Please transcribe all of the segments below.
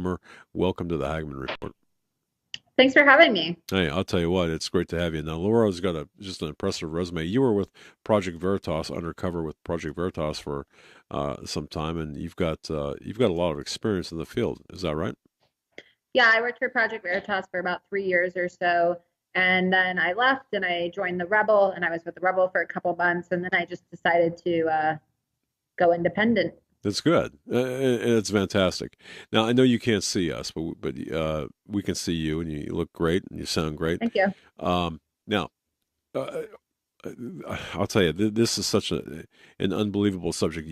Loomer. Welcome to the Hagmann Report. Thanks for having me. Hey, I'll tell you what, it's great to have you. Now, Laura's got just an impressive resume. You were with Project Veritas, undercover with Project Veritas for some time, and you've got a lot of experience in the field. Is that right? Yeah, I worked for Project Veritas for about 3 years or so. And then I left and I joined the Rebel, and I was with the Rebel for a couple months. And then I just decided to go independent. That's good. It's fantastic. Now, I know you can't see us, but we can see you, and you look great, and you sound great. Thank you. Now, uh, I'll tell you, this is such an unbelievable subject.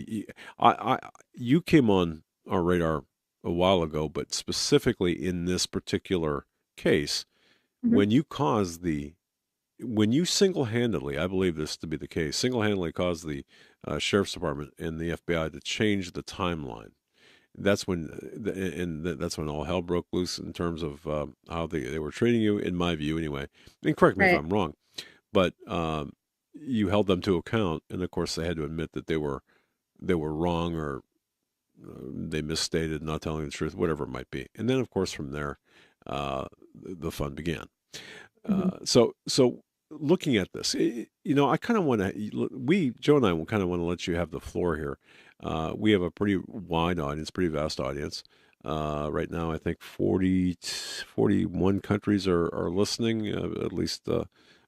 You came on our radar a while ago, but specifically in this particular case, Hmm. when you caused the, when you single-handedly, I believe this to be the case, single-handedly caused the sheriff's department and the FBI to change the timeline. That's when, that's when all hell broke loose in terms of how they were treating you, in my view, anyway. And correct me if Right. I'm wrong, but you held them to account, and of course they had to admit that they were wrong, or they misstated, not telling the truth, whatever it might be. And then, of course, from there, the fun began. Hmm. So looking at this, I kind of want to, Joe and I kind of want to let you have the floor here. We have a pretty wide audience, pretty vast audience. Right now, I think 41 countries are listening, at least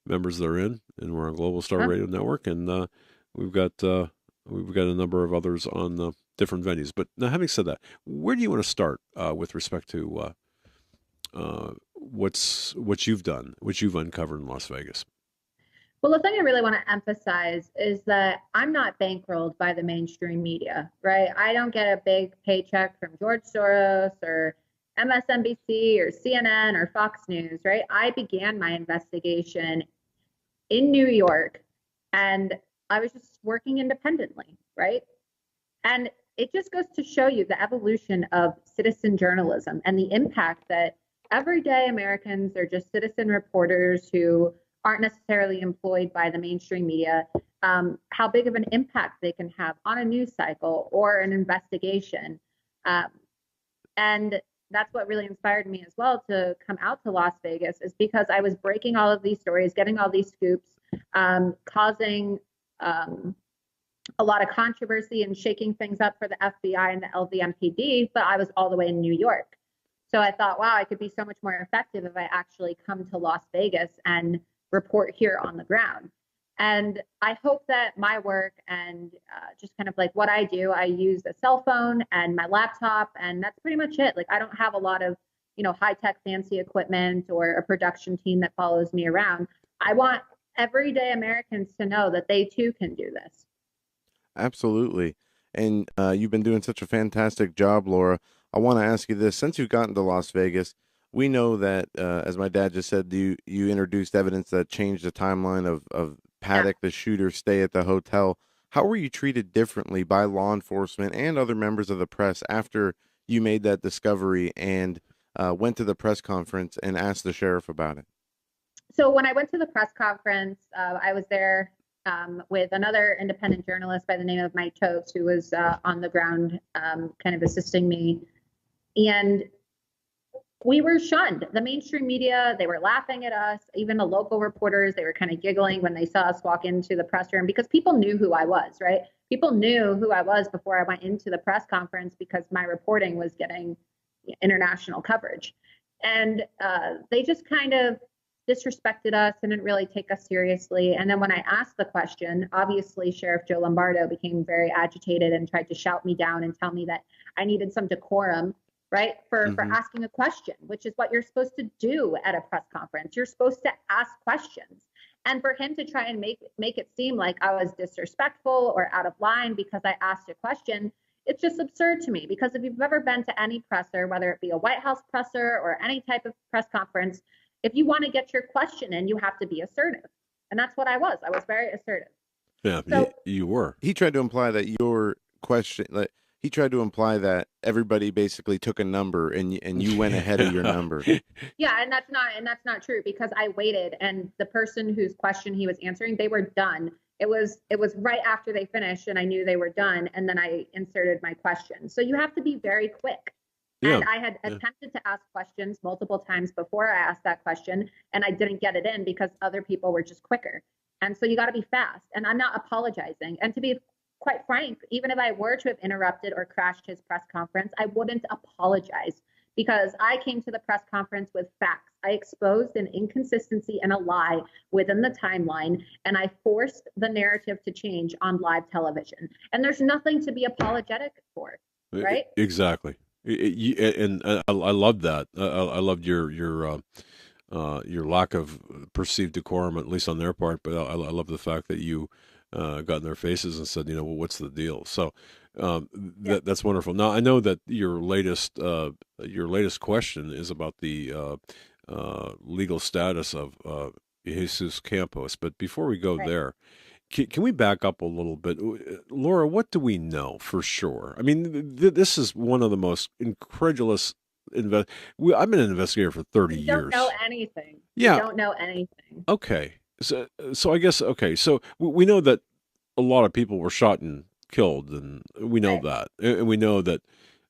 members they're in, and we're on Global Star Huh? Radio Network, and we've got uh, we've got a number of others on different venues. But now, having said that, where do you want to start with respect to what you've done, what you've uncovered in Las Vegas? Well, the thing I really want to emphasize is that I'm not bankrolled by the mainstream media, right? I don't get a big paycheck from George Soros or MSNBC or CNN or Fox News, right? I began my investigation in New York, and I was just working independently, right? And it just goes to show you the evolution of citizen journalism and the impact that everyday Americans are just citizen reporters who aren't necessarily employed by the mainstream media, how big of an impact they can have on a news cycle or an investigation. Um, and that's what really inspired me as well to come out to Las Vegas, is because I was breaking all of these stories, getting all these scoops, causing um, a lot of controversy and shaking things up for the FBI and the LVMPD, but I was all the way in New York. So I thought, wow, I could be so much more effective if I actually come to Las Vegas and report here on the ground. And I hope that my work and just kind of like what I do, I use a cell phone and my laptop, and that's pretty much it. Like, I don't have a lot of, high tech fancy equipment or a production team that follows me around. I want everyday Americans to know that they too can do this. Absolutely. And you've been doing such a fantastic job, Laura. I want to ask you this. Since you've gotten to Las Vegas, we know that, as my dad just said, you introduced evidence that changed the timeline of Yeah. Paddock, the shooter's stay at the hotel. How were you treated differently by law enforcement and other members of the press after you made that discovery and went to the press conference and asked the sheriff about it? So when I went to the press conference, I was there with another independent journalist by the name of Mike Totes, who was on the ground, kind of assisting me. And we were shunned. The mainstream media, they were laughing at us. Even the local reporters, they were kind of giggling when they saw us walk into the press room, because people knew who I was, right? People knew who I was before I went into the press conference, because my reporting was getting international coverage. And they just kind of disrespected us and didn't really take us seriously. And then when I asked the question, obviously Sheriff Joe Lombardo became very agitated and tried to shout me down and tell me that I needed some decorum, right? For Hmm. asking a question, which is what you're supposed to do at a press conference. You're supposed to ask questions. And for him to try and make it seem like I was disrespectful or out of line because I asked a question, it's just absurd to me. Because if you've ever been to any presser, whether it be a White House presser or any type of press conference, if you want to get your question in, you have to be assertive. And that's what I was. I was very assertive. Yeah, So you were. He tried to imply that your question, like, he tried to imply that everybody basically took a number and you went ahead of your Yeah. number. yeah, and that's not true, because I waited, and the person whose question he was answering, they were done. It was right after they finished and I knew they were done, and then I inserted my question. So you have to be very quick. Yeah. And I had Yeah. attempted to ask questions multiple times before I asked that question, and I didn't get it in because other people were just quicker. And so you got to be fast. And I'm not apologizing. And to be quite frank, even if I were to have interrupted or crashed his press conference, I wouldn't apologize because I came to the press conference with facts. I exposed an inconsistency and a lie within the timeline, and I forced the narrative to change on live television. And there's nothing to be apologetic for, right? Exactly. And I love that. I loved your lack of perceived decorum, at least on their part. But I love the fact that you got in their faces and said, well, what's the deal? So Yeah. that's wonderful. Now I know that your latest question is about the legal status of Jesus Campos. But before we go Right. there, can we back up a little bit? Laura, what do we know for sure? I mean, this is one of the most incredulous. I've been an investigator for 30 We don't know years. anything. We Yeah. don't know anything. Okay. So I guess, okay. So we know that a lot of people were shot and killed, and we know Right. that. And we know that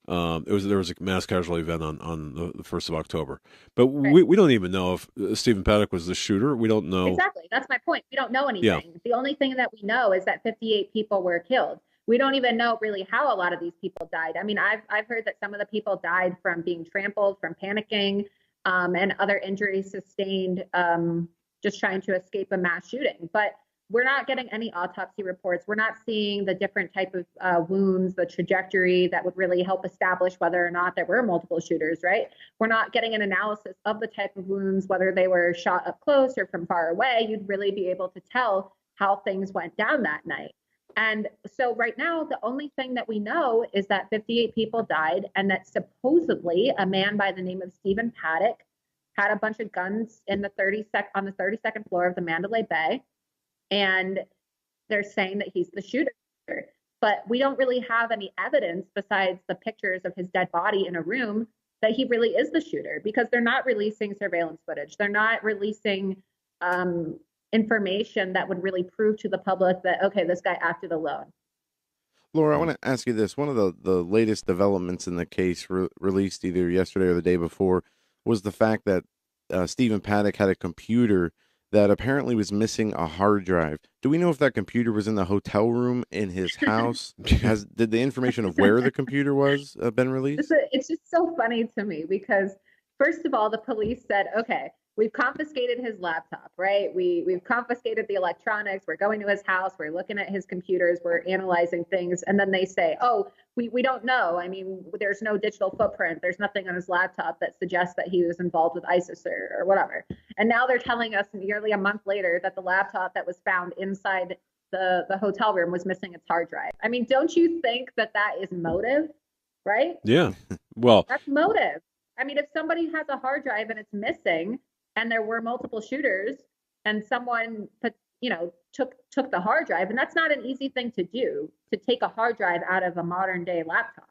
there was a mass casualty event on the 1st of October. But Right. we don't even know if Stephen Paddock was the shooter. We don't know. Exactly. That's my point. We don't know Yeah. anything. The only thing that we know is that 58 people were killed. We don't even know really how a lot of these people died. I mean, I've heard that some of the people died from being trampled, from panicking, and other injuries sustained just trying to escape a mass shooting. But we're not getting any autopsy reports. We're not seeing the different type of wounds, the trajectory that would really help establish whether or not there were multiple shooters, right? We're not getting an analysis of the type of wounds, whether they were shot up close or from far away. You'd really be able to tell how things went down that night. And so right now, the only thing that we know is that 58 people died and that supposedly a man by the name of Stephen Paddock had a bunch of guns in the on the 32nd floor of the Mandalay Bay. And they're saying that he's the shooter. But we don't really have any evidence besides the pictures of his dead body in a room that he really is the shooter, because they're not releasing surveillance footage. They're not releasing information that would really prove to the public that, okay, this guy acted alone. Laura, I want to ask you this. One of the latest developments in the case released either yesterday or the day before was the fact that Stephen Paddock had a computer that apparently was missing a hard drive. Do we know if that computer was in the hotel room in his house? Did the information of where the computer was been released? It's just so funny to me because, first of all, the police said, okay, we've confiscated his laptop, right? We've confiscated the electronics. We're going to his house. We're looking at his computers. We're analyzing things. And then they say, oh, we don't know. I mean, there's no digital footprint. There's nothing on his laptop that suggests that he was involved with ISIS or whatever. And now they're telling us nearly a month later that the laptop that was found inside the hotel room was missing its hard drive. I mean, don't you think that that is motive, right? Yeah. Well, That's motive. I mean, if somebody has a hard drive and it's missing, and there were multiple shooters, and someone took the hard drive, and that's not an easy thing to do, to take a hard drive out of a modern day laptop.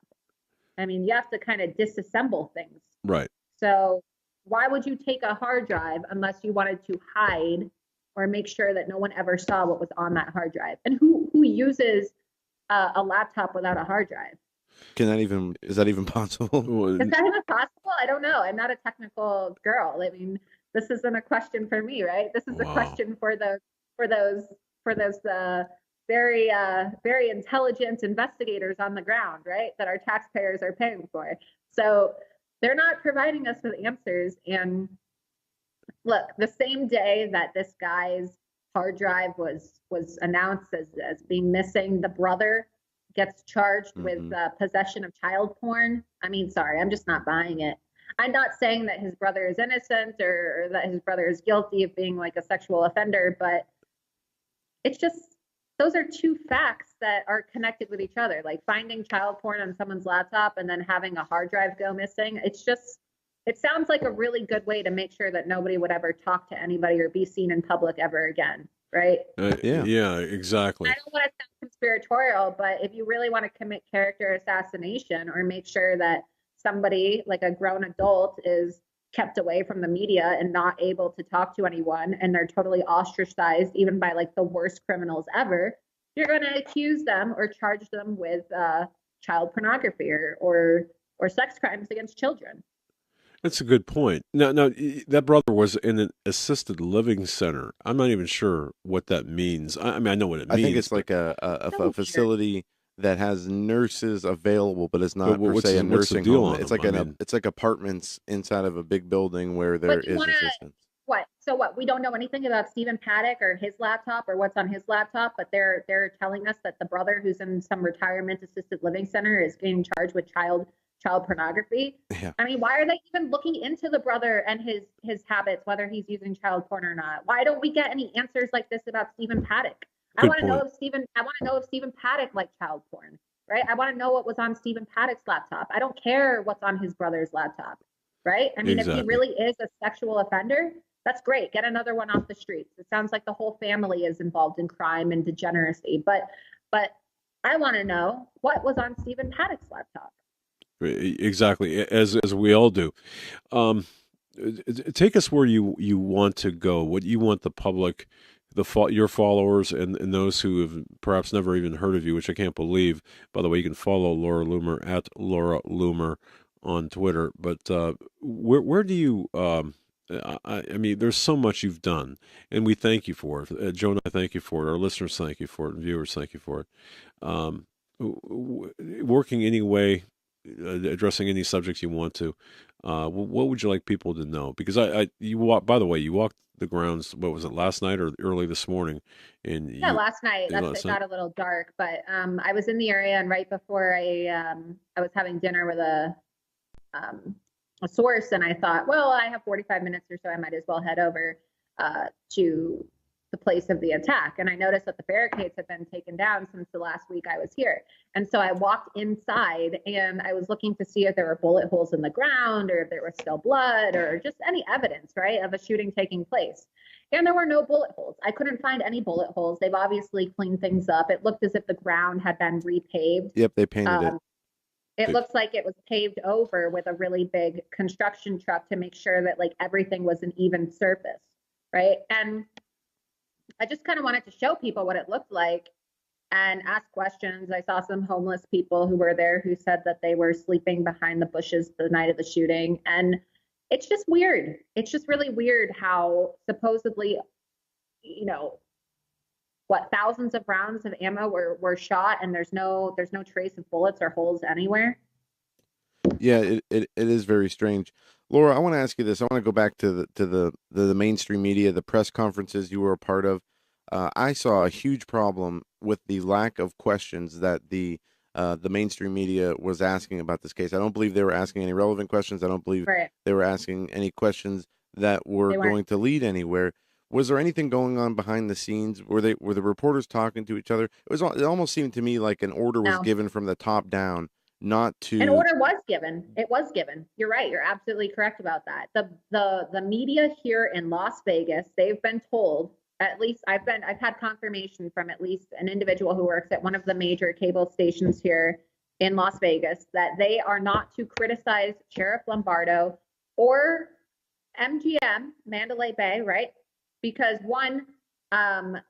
I mean, you have to kind of disassemble things. right. So why would you take a hard drive unless you wanted to hide or make sure that no one ever saw what was on that hard drive? And who uses a laptop without a hard drive? Is that even possible? Well, Is that even possible? I don't know. I'm not a technical girl. I mean, this isn't a question for me, right? This is a wow. question for those very intelligent investigators on the ground, right? That our taxpayers are paying for. So they're not providing us with answers. And look, the same day that this guy's hard drive was announced as being missing, the brother gets charged with possession of child porn. I mean, sorry, I'm just not buying it. I'm not saying that his brother is innocent or that his brother is guilty of being like a sexual offender, but it's just, those are two facts that are connected with each other. Like finding child porn on someone's laptop and then having a hard drive go missing. It sounds like a really good way to make sure that nobody would ever talk to anybody or be seen in public ever again, right? Yeah, exactly. I don't want to sound conspiratorial, but if you really want to commit character assassination or make sure that somebody, like a grown adult, is kept away from the media and not able to talk to anyone, and they're totally ostracized even by like the worst criminals ever, you're going to accuse them or charge them with child pornography or or sex crimes against children. That's a good point. Now, that brother was in an assisted living center. I'm not even sure what that means. I mean, I know what it I think means, it's but like a So weird. facility that has nurses available, but it's not per what's se a what's the nursing deal home. on It's them? like I mean, it's like apartments inside of a big building where there But you is want to assistance. what? So what? We don't know anything about Stephen Paddock or his laptop or what's on his laptop, but they're telling us that the brother who's in some retirement assisted living center is being charged with child pornography. Yeah, I mean, why are they even looking into the brother and his habits, whether he's using child porn or not? Why don't we get any answers like this about Stephen Paddock? good point. I want to know if Stephen Paddock liked child porn, right? I want to know what was on Stephen Paddock's laptop. I don't care what's on his brother's laptop, right? I mean, if he Exactly. really is a sexual offender, that's great. Get another one off the streets. It sounds like the whole family is involved in crime and degeneracy, but I want to know what was on Stephen Paddock's laptop. Exactly, as we all do. Um, take us where you want to go. What you want the public, your followers, and those who have perhaps never even heard of you, which I can't believe. By the way, you can follow Laura Loomer at Laura Loomer on Twitter. But where do you? I mean, there's so much you've done, and we thank you for it. Joe and I thank you for it. Our listeners thank you for it, and viewers thank you for it. Um, Working any way, addressing any subjects you want to. What would you like people to know? Because you walk. By the way, you walked the grounds. What was it, last night or early this morning? And Yeah, you last night. It last night. got a little dark, but I was in the area, and right before I was having dinner with a source, and I thought, well, I have 45 minutes or so. I might as well head over to the place of the attack. And I noticed that the barricades had been taken down since the last week I was here. And so I walked inside, and I was looking to see if there were bullet holes in the ground or if there was still blood or just any evidence, right, of a shooting taking place. And there were no bullet holes. I couldn't find any bullet holes. They've obviously cleaned things up. It looked as if the ground had been repaved. yep, they painted it. Um, it looks like it was paved over with a really big construction truck to make sure that like everything was an even surface, right? And I just kind of wanted to show people what it looked like and ask questions. I saw some homeless people who were there who said that they were sleeping behind the bushes the night of the shooting. And it's just weird. It's just really weird how supposedly, you know, what thousands of rounds of ammo were shot and there's no trace of bullets or holes anywhere. Yeah, it is very strange. Laura, I want to ask you this. I want to go back to the mainstream media, the press conferences you were a part of. I saw a huge problem with the lack of questions that the mainstream media was asking about this case. I don't believe they were asking any relevant questions. I don't believe Right. they were asking any questions that were They weren't. going to lead anywhere. Was there anything going on behind the scenes? Were the reporters talking to each other? It almost seemed to me like an order was No. given from the top down, not An to. order was given. It was given. You're right. You're absolutely correct about that. The media here in Las Vegas, they've been told, at least I've had confirmation from at least an individual who works at one of the major cable stations here in Las Vegas that they are not to criticize Sheriff Lombardo or MGM, Mandalay Bay, right? Because one,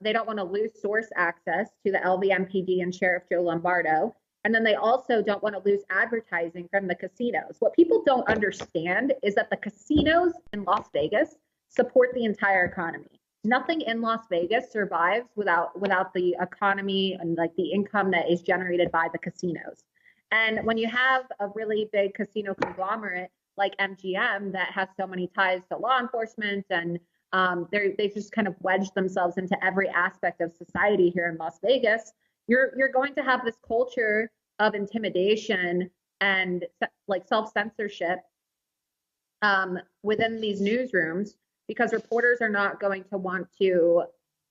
they don't want to lose source access to the LVMPD and Sheriff Joe Lombardo. And then they also don't want to lose advertising from the casinos. What people don't understand is that the casinos in Las Vegas support the entire economy. Nothing in Las Vegas survives without the economy and like the income that is generated by the casinos. And when you have a really big casino conglomerate like MGM that has so many ties to law enforcement and they just kind of wedged themselves into every aspect of society here in Las Vegas, you're going to have this culture of intimidation and like self-censorship within these newsrooms because reporters are not going to want to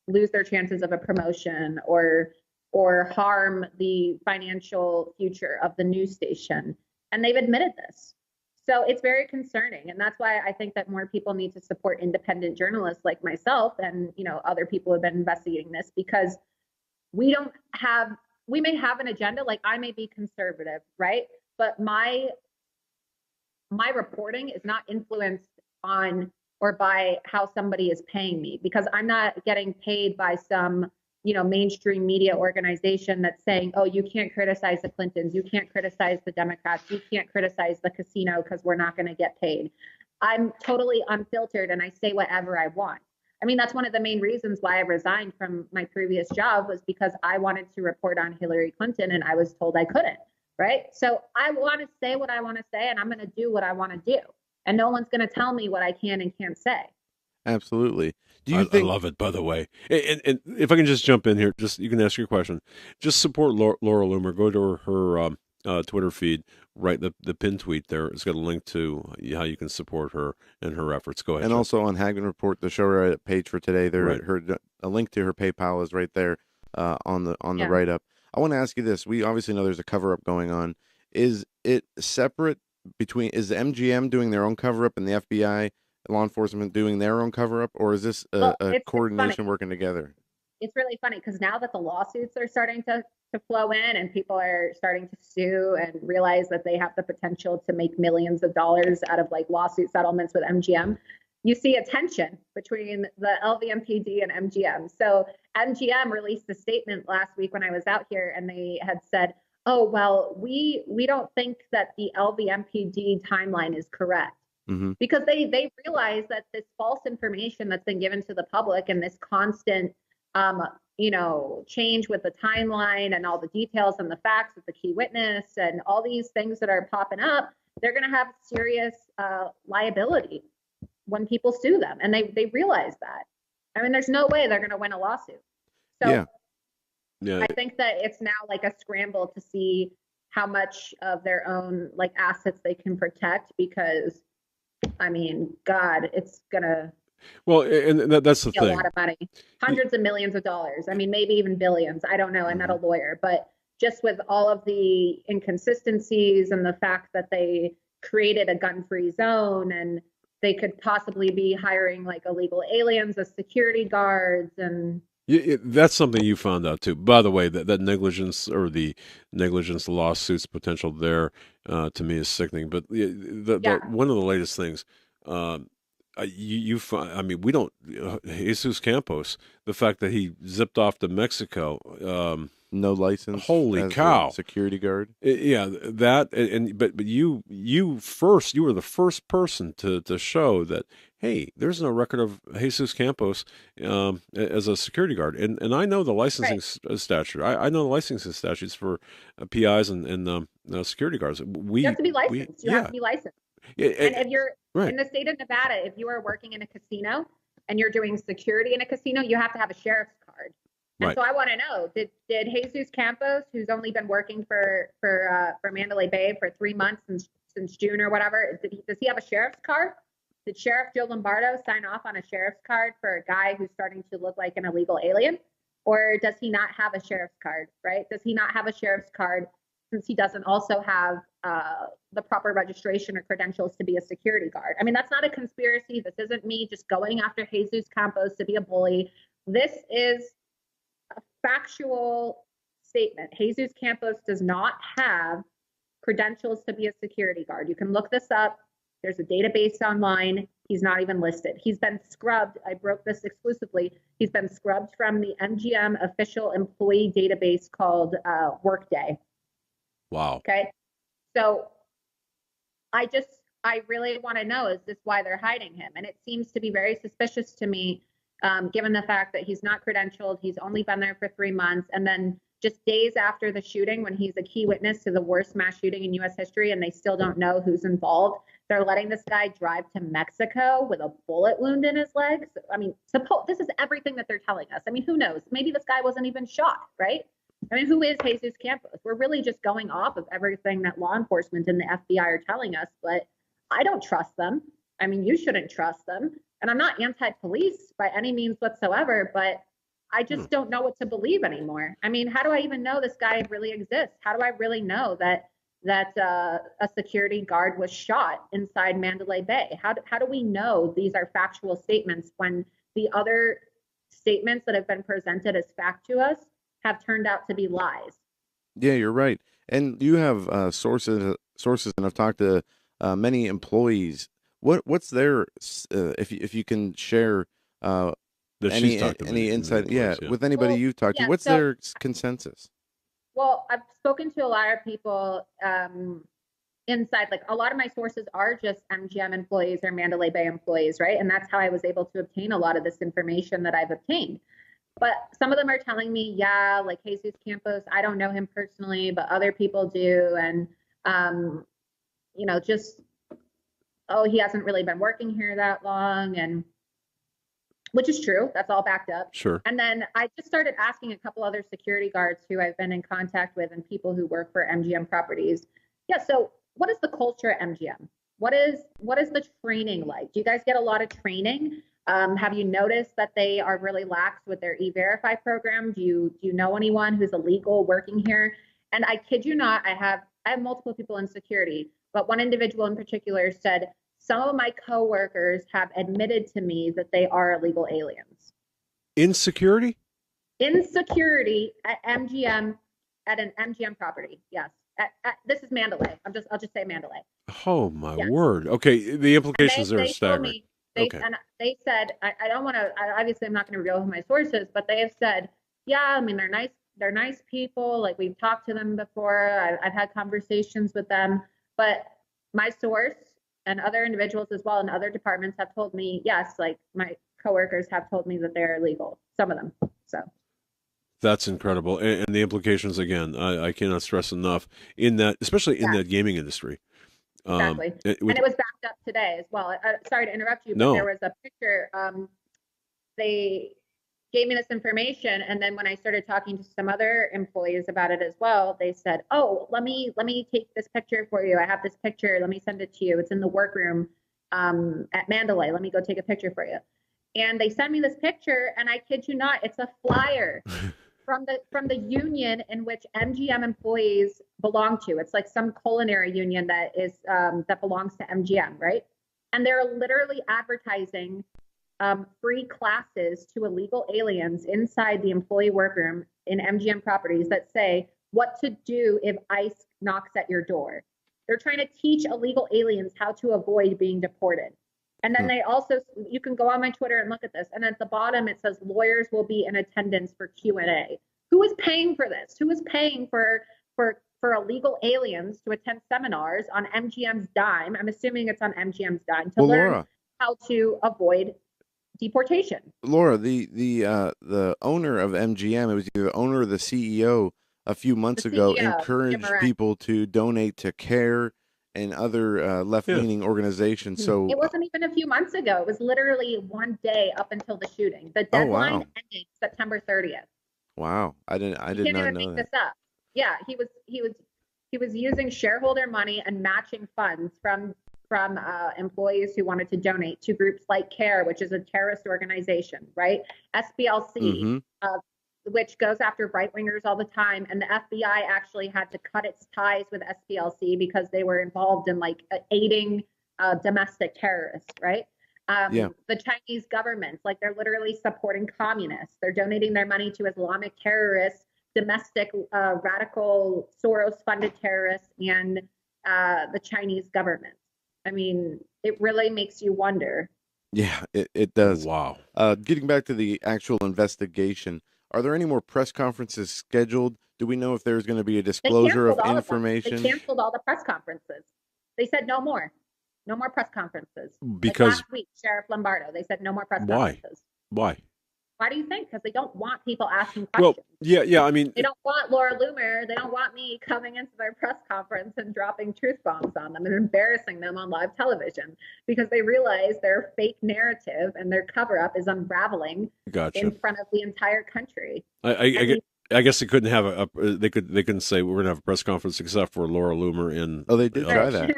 lose their chances of a promotion or harm the financial future of the news station. And they've admitted this. So it's very concerning. And that's why I think that more people need to support independent journalists like myself and, you know, other people who have been investigating this because we may have an agenda, like I may be conservative, right? But my reporting is not influenced on or by how somebody is paying me because I'm not getting paid by some mainstream media organization that's saying, oh, you can't criticize the Clintons, you can't criticize the Democrats, you can't criticize the casino because we're not going to get paid. I'm totally unfiltered and I say whatever I want. I mean, that's one of the main reasons why I resigned from my previous job, was because I wanted to report on Hillary Clinton and I was told I couldn't, right? So I want to say what I want to say and I'm going to do what I want to do. And no one's going to tell me what I can and can't say. Absolutely. Do you I think? love it, by the way. And if I can just jump in here, just you can ask your question. Just support Laura Loomer. Go to her Twitter feed. Right, the pin tweet there. It's got a link to how you can support her and her efforts. Go ahead, And Jeff. also on Hagmann Report, the show write page for today, there Right. a link to her PayPal is right there on the Yeah. write up. I want to ask you this: we obviously know there's a cover up going on. Is it separate between? Is the MGM doing their own cover up and the FBI, law enforcement doing their own cover up, or is this Well, a it's funny. coordination working together? It's really funny because now that the lawsuits are starting to flow in and people are starting to sue and realize that they have the potential to make millions of dollars out of like lawsuit settlements with MGM, you see a tension between the LVMPD and MGM. So MGM released a statement last week when I was out here, and they had said, oh, well, we don't think that the LVMPD timeline is correct. Mm-hmm. Because they realize that this false information that's been given to the public and this constant change with the timeline and all the details and the facts with the key witness and all these things that are popping up, they're going to have serious liability when people sue them. And they realize that. I mean, there's no way they're going to win a lawsuit. So Yeah. I think that it's now like a scramble to see how much of their own like assets they can protect, because I mean, God, it's going to Well, and that's the a thing. lot of money, hundreds of millions of dollars. I mean, maybe even billions. I don't know. I'm not a lawyer, but just with all of the inconsistencies and the fact that they created a gun-free zone and they could possibly be hiring like illegal aliens as security guards and That's something you found out too. By the way, that negligence or the negligence lawsuits potential there to me is sickening. But one of the latest things, I mean, we don't Jesus Campos, the fact that he zipped off to Mexico. No license. Holy as cow! a security guard. Yeah, that but you were the first person to show that, hey, there's no record of Jesus Campos as a security guard, and I know the licensing statute. I know the licensing statutes for PIs and security guards. You have to be licensed. You have to be licensed. And if you're in the state of Nevada, if you are working in a casino and you're doing security in a casino, you have to have a sheriff's card. And so I want to know, did Jesus Campos, who's only been working for Mandalay Bay for 3 months since June or whatever, does he have a sheriff's card? Did Sheriff Joe Lombardo sign off on a sheriff's card for a guy who's starting to look like an illegal alien? Or does he not have a sheriff's card, right? Does he not have a sheriff's card since he doesn't also have the proper registration or credentials to be a security guard? I mean, that's not a conspiracy. This isn't me just going after Jesus Campos to be a bully. This is a factual statement. Jesus Campos does not have credentials to be a security guard. You can look this up. There's a database online. He's not even listed. He's been scrubbed. I broke this exclusively. He's been scrubbed from the MGM official employee database called Workday. Wow. Okay. So I really want to know, is this why they're hiding him? And it seems to be very suspicious to me, given the fact that he's not credentialed. He's only been there for 3 months. And then just days after the shooting, when he's a key witness to the worst mass shooting in U.S. history, and they still don't know who's involved, they're letting this guy drive to Mexico with a bullet wound in his leg. I mean, this is everything that they're telling us. I mean, who knows? Maybe this guy wasn't even shot, right? I mean, who is Jesus Campos? We're really just going off of everything that law enforcement and the FBI are telling us, but I don't trust them. I mean, you shouldn't trust them. And I'm not anti-police by any means whatsoever, but I just don't know what to believe anymore. I mean, how do I even know this guy really exists? How do I really know that a security guard was shot inside Mandalay Bay? How do we know these are factual statements when the other statements that have been presented as fact to us have turned out to be lies? Yeah, you're right. And you have sources, and I've talked to many employees. What's their if you can share that she's talked to Any many insight? Yeah, employees. Yeah. with anybody Well, you've talked to, yeah. what's So, their consensus? well, I've spoken to a lot of people inside. Like a lot of my sources are just MGM employees or Mandalay Bay employees, right? And that's how I was able to obtain a lot of this information that I've obtained. But some of them are telling me, yeah, like Jesus Campos, I don't know him personally, but other people do. And, um, just, oh, he hasn't really been working here that long. And which is true. That's all backed up. Sure. And then I just started asking a couple other security guards who I've been in contact with and people who work for MGM properties. Yeah. So what is the culture at MGM? What is the training like? Do you guys get a lot of training? Have you noticed that they are really lax with their e-verify program? Do you know anyone who's illegal working here? And I kid you not, I have multiple people in security, but one individual in particular said, some of my coworkers have admitted to me that they are illegal aliens. Insecurity? Insecurity at MGM, at an MGM property. Yes. This is Mandalay. I'll just say Mandalay. Oh my Yes. word. Okay, the implications there are They told staggering. me Okay. they said I don't want to. Obviously, I'm not going to reveal who my source is, but they have said, yeah, I mean they're nice. They're nice people. Like we've talked to them before. I've had conversations with them, but my source and other individuals as well in other departments have told me, yes, like my coworkers have told me that they're illegal. Some of them. So. That's incredible. And the implications, again, I cannot stress enough in that, especially in Yeah. that gaming industry. Exactly. And it was backed up today as well. Sorry to interrupt you, but there was a picture. They gave me this information, and then when I started talking to some other employees about it as well, they said, "Oh, let me take this picture for you. I have this picture. Let me send it to you. It's in the workroom at Mandalay. Let me go take a picture for you." And they sent me this picture, and I kid you not, it's a flyer from the union in which MGM employees belong to. It's like some culinary union that is that belongs to MGM, right? And they're literally advertising free classes to illegal aliens inside the employee workroom in MGM properties that say what to do if ICE knocks at your door. They're trying to teach illegal aliens how to avoid being deported. And then they also, you can go on my Twitter and look at this. And at the bottom, it says lawyers will be in attendance for Q&A. Who is paying for this? Who is paying for illegal aliens to attend seminars on MGM's dime? I'm assuming it's on MGM's dime to learn Laura, how to avoid deportation. Laura, the owner of MGM, it was either the owner or the CEO a few months ago, encouraged people to donate to CARE and other left-leaning organizations. So it wasn't even a few months ago. It was literally one day up until the shooting. The deadline ended September 30th. Wow, I did not know that. You can't even make this up. Yeah, he was using shareholder money and matching funds from employees who wanted to donate to groups like CARE, which is a terrorist organization, right? SPLC, which goes after right-wingers all the time. And the FBI actually had to cut its ties with SPLC because they were involved in like aiding domestic terrorists, right? The Chinese government, like they're literally supporting communists. They're donating their money to Islamic terrorists, domestic radical Soros-funded terrorists, and the Chinese government. I mean, it really makes you wonder. Yeah, it does. Wow. Getting back to the actual investigation, are there any more press conferences scheduled? Do we know if there's going to be a disclosure of information? They canceled all the press conferences. They said no more. No more press conferences. Because like last week, Sheriff Lombardo, they said no more press conferences. Why? Why do you think? Because they don't want people asking questions. Well, yeah. I mean, they don't want Laura Loomer. They don't want me coming into their press conference and dropping truth bombs on them and embarrassing them on live television because they realize their fake narrative and their cover-up is unraveling in front of the entire country. I guess they couldn't have they couldn't say we're going to have a press conference except for Laura Loomer and they did try that.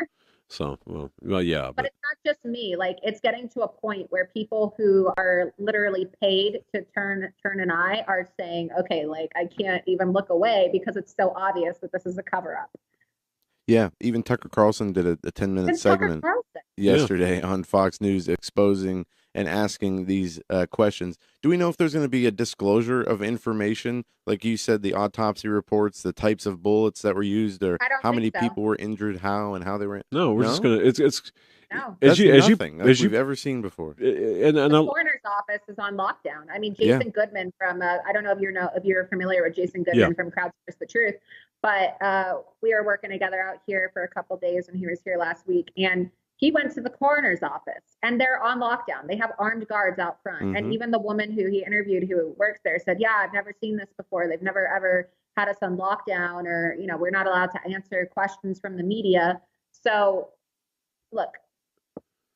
So, well, yeah. But it's not just me. Like, it's getting to a point where people who are literally paid to turn an eye are saying, okay, like, I can't even look away because it's so obvious that this is a cover-up. Yeah, even Tucker Carlson did a 10-minute segment yesterday on Fox News exposing and asking these questions. Do we know if there's going to be a disclosure of information? Like you said, the autopsy reports, the types of bullets that were used, or how many people were injured, how they were. No, we're just going to, No. That's as nothing like we've ever seen before. and The coroner's office is on lockdown. I mean, Yeah. Jason Goodman from I don't know if you're familiar with Jason Yeah. Goodman from Crowdsource the Truth, but we were working together out here for a couple days, and he was here last week, and he went to the coroner's office, and they're on lockdown. They have armed guards out front, Mhm. and even the woman who he interviewed who works there said, "Yeah, I've never seen this before. They've never ever had us on lockdown, or we're not allowed to answer questions from the media." So, look,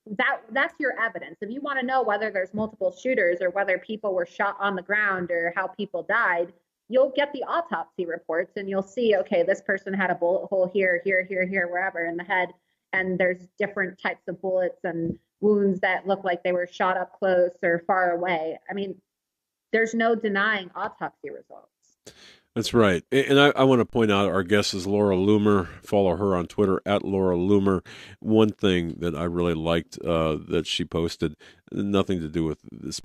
that's your evidence. If you want to know whether there's multiple shooters or whether people were shot on the ground or how people died, you'll get the autopsy reports and you'll see, okay, this person had a bullet hole here, wherever in the head, and there's different types of bullets and wounds that look like they were shot up close or far away. I mean, there's no denying autopsy results. That's right. And I want to point out our guest is Laura Loomer. Follow her on Twitter at Laura Loomer. One thing that I really liked that she posted, nothing to do with this,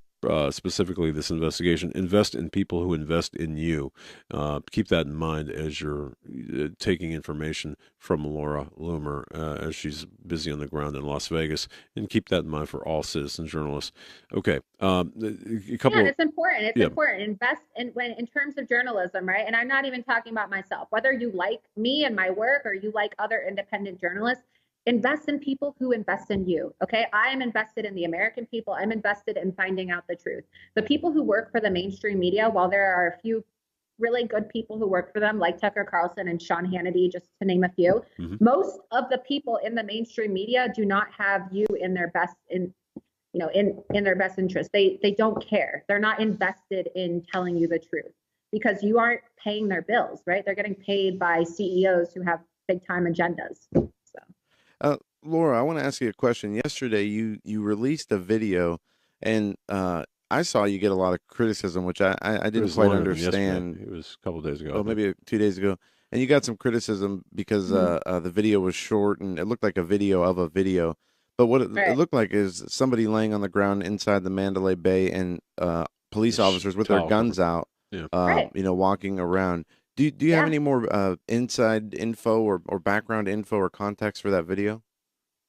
specifically this investigation: invest in people who invest in you. Keep that in mind as you're taking information from Laura Loomer as she's busy on the ground in Las Vegas, and keep that in mind for all citizen journalists. Okay, a couple. Yeah, and it's important. It's Yeah. important. Invest in terms of journalism, right? And I'm not even talking about myself. Whether you like me and my work or you like other independent journalists, invest in people who invest in you. Okay, I am invested in the American people. I'm invested in finding out the truth. The people who work for the mainstream media, while there are a few really good people who work for them, like Tucker Carlson and Sean Hannity, just to name a few, most of the people in the mainstream media do not have you in their best in their best interest. They don't care. They're not invested in telling you the truth because you aren't paying their bills, right? They're getting paid by CEOs who have big time agendas. So, Laura, I want to ask you a question. Yesterday, you released a video, and I saw you get a lot of criticism, which I didn't quite understand. It was a couple of days ago. Oh, maybe 2 days ago. And you got some criticism because the video was short and it looked like a video of a video. But what it looked like is somebody laying on the ground inside the Mandalay Bay and police officers with their guns out, walking around. Do you have any more inside info or background info or context for that video?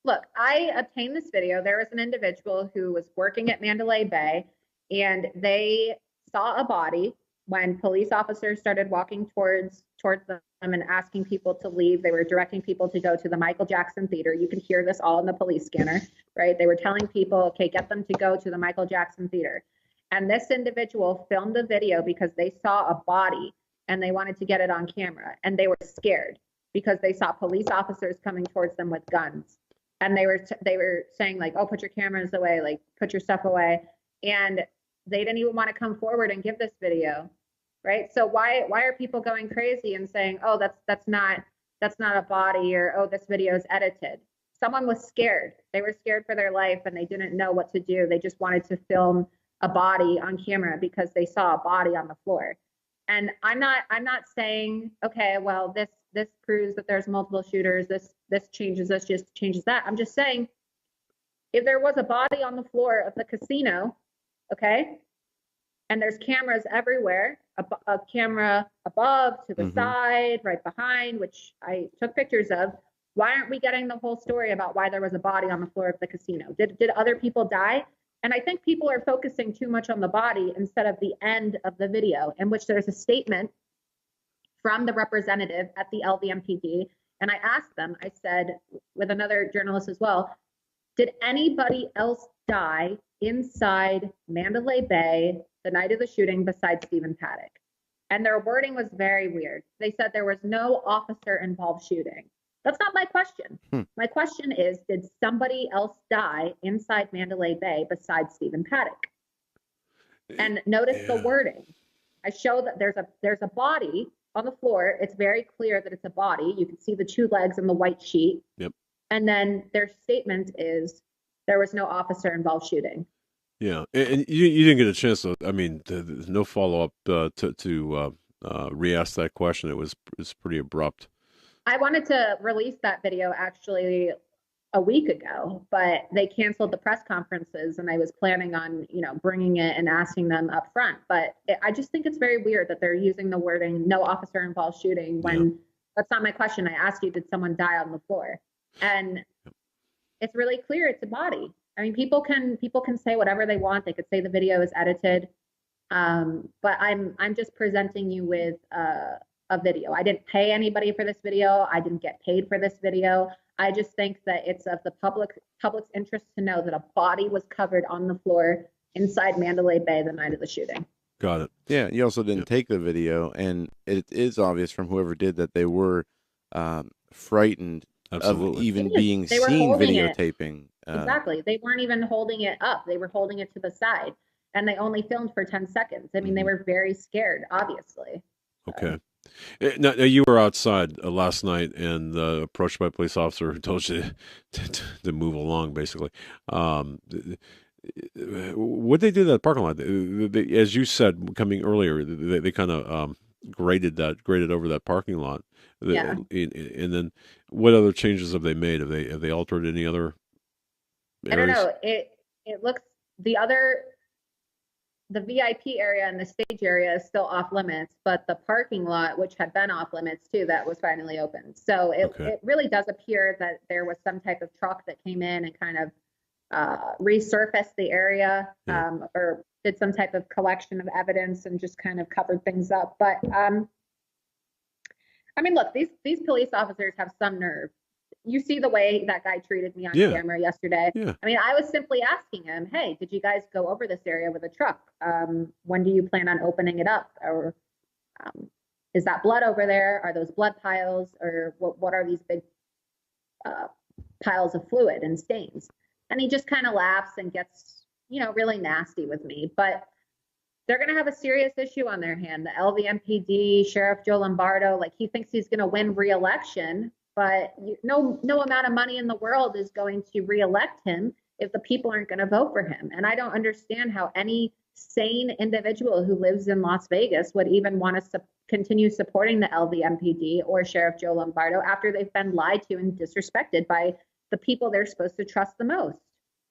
Look, I obtained this video. There was an individual who was working at Mandalay Bay, and they saw a body when police officers started walking towards them and asking people to leave. They were directing people to go to the Michael Jackson Theater. You can hear this all in the police scanner, right? They were telling people, okay, get them to go to the Michael Jackson Theater. And this individual filmed a video because they saw a body and they wanted to get it on camera. And they were scared because they saw police officers coming towards them with guns. And they were saying like, oh, put your cameras away, like put your stuff away. And they didn't even want to come forward and give this video, right? So why are people going crazy and saying, oh, that's not a body, or oh, this video is edited? Someone was scared. They were scared for their life and they didn't know what to do. They just wanted to film a body on camera because they saw a body on the floor. And I'm not saying, okay, well, this proves that there's multiple shooters. This changes this, just changes that. I'm just saying, if there was a body on the floor of the casino, okay, and there's cameras everywhere, a camera above, to the side, right behind, which I took pictures of, why aren't we getting the whole story about why there was a body on the floor of the casino? Did other people die? And I think people are focusing too much on the body instead of the end of the video, in which there's a statement from the representative at the LVMPD. And I asked them, I said, with another journalist as well, did anybody else die inside Mandalay Bay the night of the shooting besides Stephen Paddock? And their wording was very weird. They said there was no officer involved shooting. That's not my question. My question is, did somebody else die inside Mandalay Bay besides Stephen Paddock? And notice the wording. I show that there's a body on the floor. It's very clear that it's a body. You can see the two legs and the white sheet. Yep. And then their statement is there was no officer involved shooting. Yeah, and you didn't get a chance to. I mean, there's no follow up to re-ask that question. It's pretty abrupt. I wanted to release that video actually a week ago, but they canceled the press conferences, and I was planning on bringing it and asking them up front. But I just think it's very weird that they're using the wording "no officer involved shooting" when that's not my question. I asked you, did someone die on the floor? And it's really clear it's a body. I mean, people can say whatever they want. They could say the video is edited, but I'm just presenting you with a video. I didn't pay anybody for this video. I didn't get paid for this video. I just think that it's of the public's interest to know that a body was covered on the floor inside Mandalay Bay the night of the shooting. Got it. Yeah, you also didn't take the video, and it is obvious from whoever did that they were frightened Absolutely. of even being They were seen holding it. videotaping. Exactly. They weren't even holding it up. They were holding it to the side, and they only filmed for 10 seconds. I mean, they were very scared, obviously. Okay. Now, you were outside last night and approached by a police officer who told you to move along, basically. What they do in that parking lot? As you said, coming earlier, they kind of graded over that parking lot. Yeah. And then, what other changes have they made? Have they altered any other areas? I don't know. It looks the VIP area and the stage area is still off limits, but the parking lot, which had been off limits too, that was finally open. So it really does appear that there was some type of truck that came in and kind of resurfaced the area, or did some type of collection of evidence and just kind of covered things up. But I mean, look, these police officers have some nerve. You see the way that guy treated me on camera yesterday. Yeah. I mean, I was simply asking him, hey, did you guys go over this area with a truck? When do you plan on opening it up? Or is that blood over there? Are those blood piles? Or what are these big piles of fluid and stains? And he just kind of laughs and gets, really nasty with me. But they're going to have a serious issue on their hand. The LVMPD, Sheriff Joe Lombardo, like, he thinks he's going to win re-election, but no amount of money in the world is going to re-elect him if the people aren't going to vote for him. And I don't understand how any sane individual who lives in Las Vegas would even want to continue supporting the LVMPD or Sheriff Joe Lombardo after they've been lied to and disrespected by the people they're supposed to trust the most.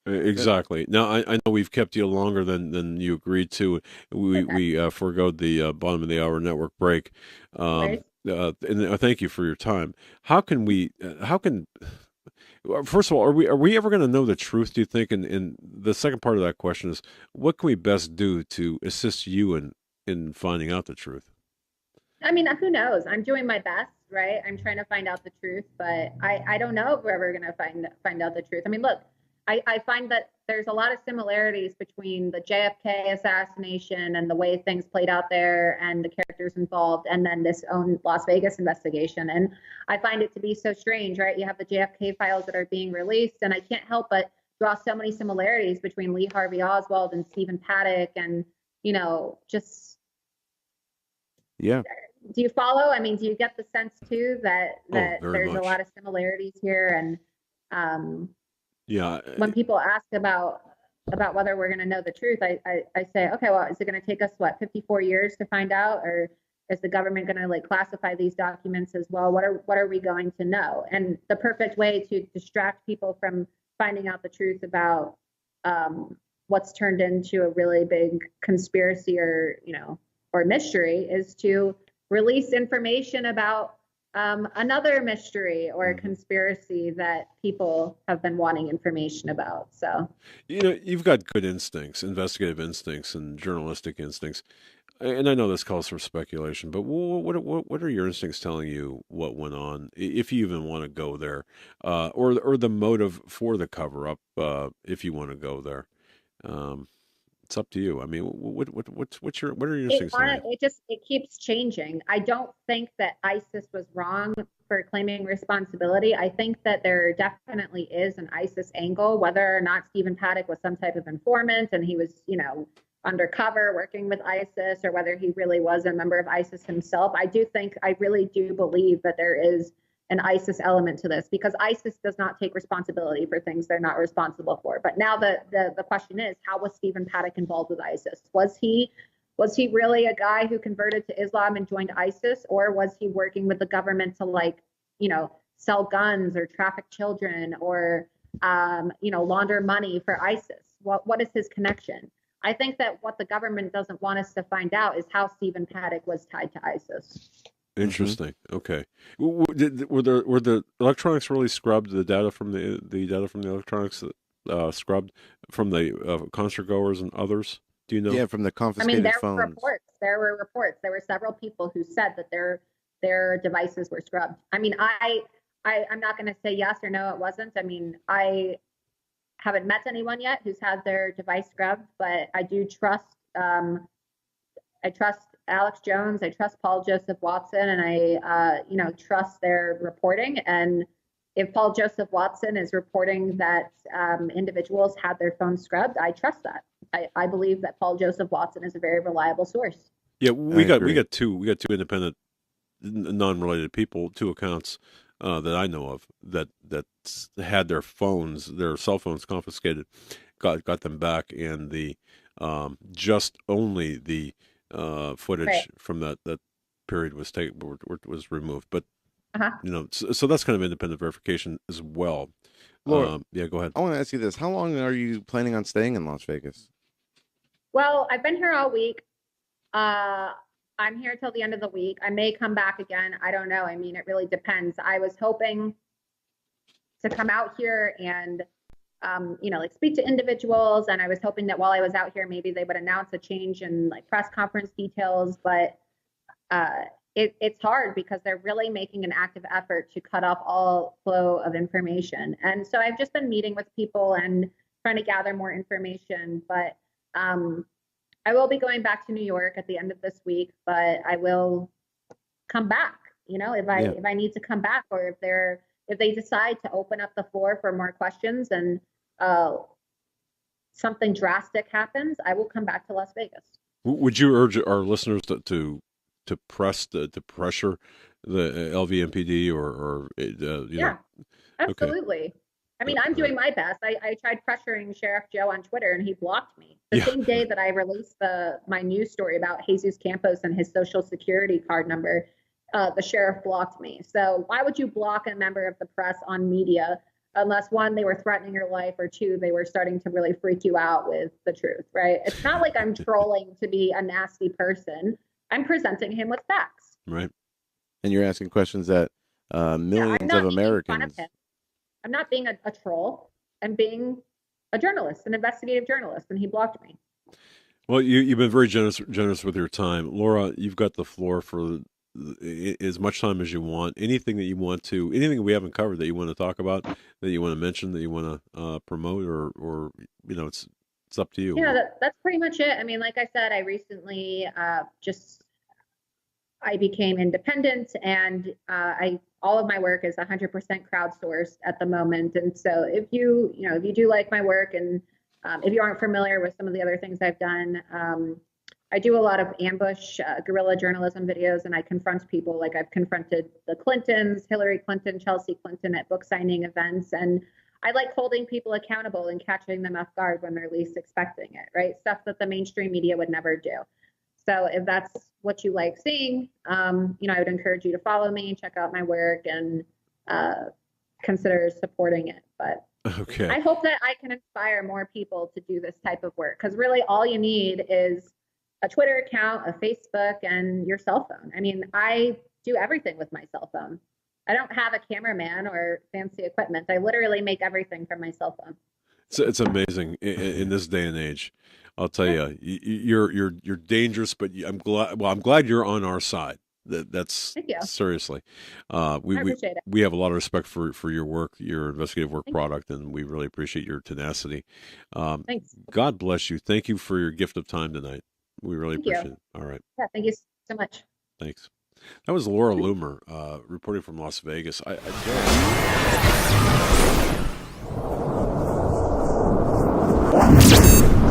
Exactly. Now, I know we've kept you longer than you agreed to. We forgoed the bottom of the hour network break. And thank you for your time. How can first of all, are we ever going to know the truth, do you think? And the second part of that question is, what can we best do to assist you in finding out the truth? I mean, who knows? I'm doing my best, right? I'm trying to find out the truth, but I don't know if we're ever going to find out the truth. I mean, look, I find that there's a lot of similarities between the JFK assassination and the way things played out there and the characters involved, and then this own Las Vegas investigation. And I find it to be so strange, right? You have the JFK files that are being released, and I can't help but draw so many similarities between Lee Harvey Oswald and Stephen Paddock, and, just... Yeah. Do you follow? I mean, do you get the sense too that there's much. A lot of similarities here? And when people ask about whether we're going to know the truth, I say, okay, well, is it going to take us 54 years to find out, or is the government going to classify these documents as well? What are we going to know? And the perfect way to distract people from finding out the truth about what's turned into a really big conspiracy or mystery is to release information about another mystery or conspiracy that people have been wanting information about. So, you've got good instincts, investigative instincts, and journalistic instincts. And I know this calls for speculation, but what are your instincts telling you what went on, if you even want to go there, or the motive for the cover up, if you want to go there? It's up to you. I mean, what are your instincts? It keeps changing. I don't think that ISIS was wrong for claiming responsibility. I think that there definitely is an ISIS angle, whether or not Stephen Paddock was some type of informant and he was, undercover working with ISIS, or whether he really was a member of ISIS himself. I really do believe that there is an ISIS element to this, because ISIS does not take responsibility for things they're not responsible for. But now the question is, how was Stephen Paddock involved with ISIS? Was he really a guy who converted to Islam and joined ISIS, or was he working with the government to sell guns or traffic children or launder money for ISIS? What is his connection? I think that what the government doesn't want us to find out is how Stephen Paddock was tied to ISIS. Hmm. Interesting. Okay. Were the electronics really scrubbed? The data from the data from the electronics scrubbed from the concert goers and others? Do you know? Yeah, from the I mean, confiscated there were phones. reports. There were reports. There were several people who said that their devices were scrubbed. I mean, I'm not going to say yes or no, it wasn't. I mean, I haven't met anyone yet who's had their device scrubbed, but I do trust. I trust Alex Jones. I trust Paul Joseph Watson, and I trust their reporting. And if Paul Joseph Watson is reporting that individuals had their phones scrubbed, I trust that. I believe that Paul Joseph Watson is a very reliable source. Yeah, I we agree. got two independent, non-related people, two accounts that I know of that had their cell phones confiscated, got them back, and the just only the Right. footage from that period was removed. But Uh-huh. so that's kind of independent verification as well. Laura, Yeah, go ahead. I want to ask you this: how long are you planning on staying in Las Vegas? Well, I've been here all week. Uh, I'm here till the end of the week. I may come back again. I don't know. I mean, it really depends. I was hoping to come out here and like speak to individuals. And I was hoping that while I was out here, maybe they would announce a change in like press conference details. But uh, it's hard because they're really making an active effort to cut off all flow of information. And so I've just been meeting with people and trying to gather more information. But um, I will be going back to New York at the end of this week, but I will come back. Yeah. If I need to come back, or if they decide to open up the floor for more questions and uh, something drastic happens, I will come back to Las Vegas. Would you urge our listeners to to pressure the LVMPD or Yeah, okay. absolutely. I mean, I'm All right. doing my best. I tried pressuring Sheriff Joe on Twitter, and he blocked me. The Yeah. same day that I released my news story about Jesus Campos and his social security card number, the sheriff blocked me. So why would you block a member of the press on media unless one, they were threatening your life, or two, they were starting to really freak you out with the truth, right? It's not like I'm trolling to be a nasty person. I'm presenting him with facts. Right. And you're asking questions that Yeah, I'm millions of not making fun of him. Americans. I'm not being a troll. I'm being a journalist, an investigative journalist, and he blocked me. Well, you've been very generous with your time, Laura. You've got the floor for as much time as you want. Anything that you want to, anything we haven't covered that you want to talk about, that you want to mention, that you want to promote, or it's up to Yeah, you. that's pretty much it. I mean, like I said, I recently just I became independent, and I all of my work is 100% crowdsourced at the moment. And so, if you do like my work, and if you aren't familiar with some of the other things I've done, I do a lot of ambush guerrilla journalism videos, and I confront people. Like I've confronted the Clintons, Hillary Clinton, Chelsea Clinton at book signing events, and I like holding people accountable and catching them off guard when they're least expecting it. Right, stuff that the mainstream media would never do. So if that's what you like seeing, I would encourage you to follow me, check out my work, and uh, consider supporting it. But Okay. I hope that I can inspire more people to do this type of work, because really all you need is a Twitter account, a Facebook, and your cell phone. I mean, I do everything with my cell phone. I don't have a cameraman or fancy equipment. I literally make everything from my cell phone. It's amazing in this day and age. I'll tell Yeah, you, you're dangerous, but I'm glad. Well, I'm glad you're on our side. That's thank you. seriously. Uh, we I we appreciate it. we have a lot of respect for your work, your investigative work Thank you. product, and we really appreciate your tenacity. Um, Thanks. God bless you. Thank you for your gift of time tonight. We really Thank you. appreciate it. All right, Yeah, thank you so much. thanks. That was Laura Loomer, reporting from Las Vegas. I